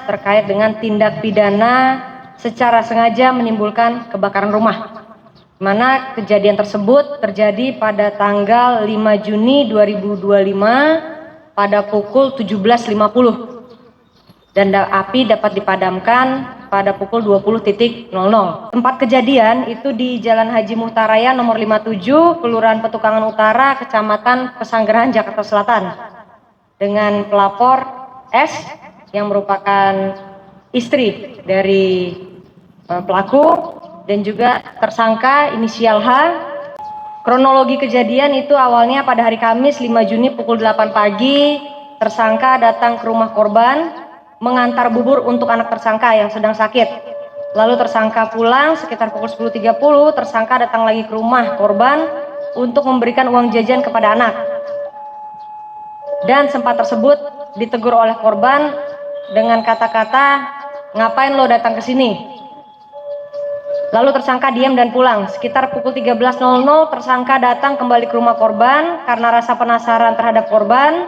terkait dengan tindak pidana secara sengaja menimbulkan kebakaran rumah. Mana kejadian tersebut terjadi pada tanggal 5 Juni 2025 pada pukul 17.50 dan api dapat dipadamkan pada pukul 20.00. Tempat kejadian itu di Jalan Haji Muhtaraya nomor 57, Kelurahan Petukangan Utara, Kecamatan Pesanggerahan, Jakarta Selatan, dengan pelapor S yang merupakan istri dari pelaku dan juga tersangka inisial H. Kronologi kejadian itu awalnya pada hari Kamis 5 Juni pukul 8 pagi, tersangka datang ke rumah korban mengantar bubur untuk anak tersangka yang sedang sakit. Lalu tersangka pulang sekitar pukul 10.30, tersangka datang lagi ke rumah korban untuk memberikan uang jajan kepada anak. Dan sempat tersebut ditegur oleh korban dengan kata-kata, "Ngapain lo datang ke sini?" Lalu tersangka diam dan pulang. Sekitar pukul 13.00 tersangka datang kembali ke rumah korban karena rasa penasaran terhadap korban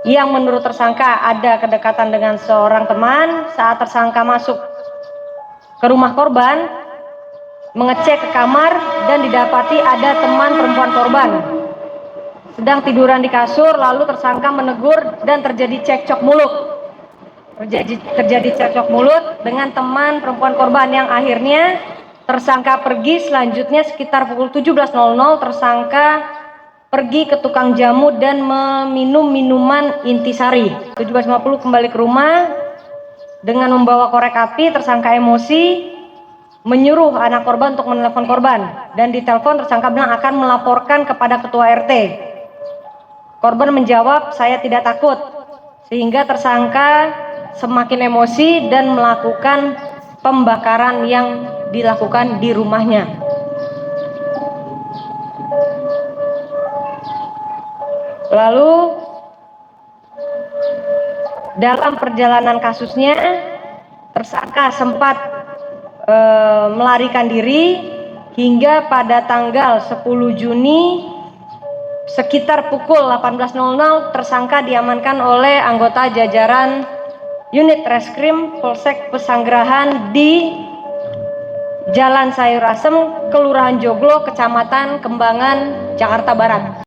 yang menurut tersangka ada kedekatan dengan seorang teman. Saat tersangka masuk ke rumah korban, mengecek ke kamar dan didapati ada teman perempuan korban sedang tiduran di kasur. Lalu tersangka menegur dan terjadi cekcok mulut. Terjadi cekcok mulut dengan teman perempuan korban yang akhirnya tersangka pergi. Selanjutnya sekitar pukul 17.00 tersangka pergi ke tukang jamu dan meminum minuman intisari. 17.50 kembali ke rumah dengan membawa korek api. Tersangka emosi menyuruh anak korban untuk menelepon korban, dan ditelepon tersangka bilang akan melaporkan kepada ketua RT. Korban menjawab, "Saya tidak takut," sehingga tersangka semakin emosi dan melakukan pembakaran yang dilakukan di rumahnya. Lalu dalam perjalanan kasusnya tersangka sempat melarikan diri hingga pada tanggal 10 Juni sekitar pukul 18.00 tersangka diamankan oleh anggota jajaran Unit Reskrim Polsek Pesanggerahan di Jalan Sayur Asem, Kelurahan Joglo, Kecamatan Kembangan, Jakarta Barat.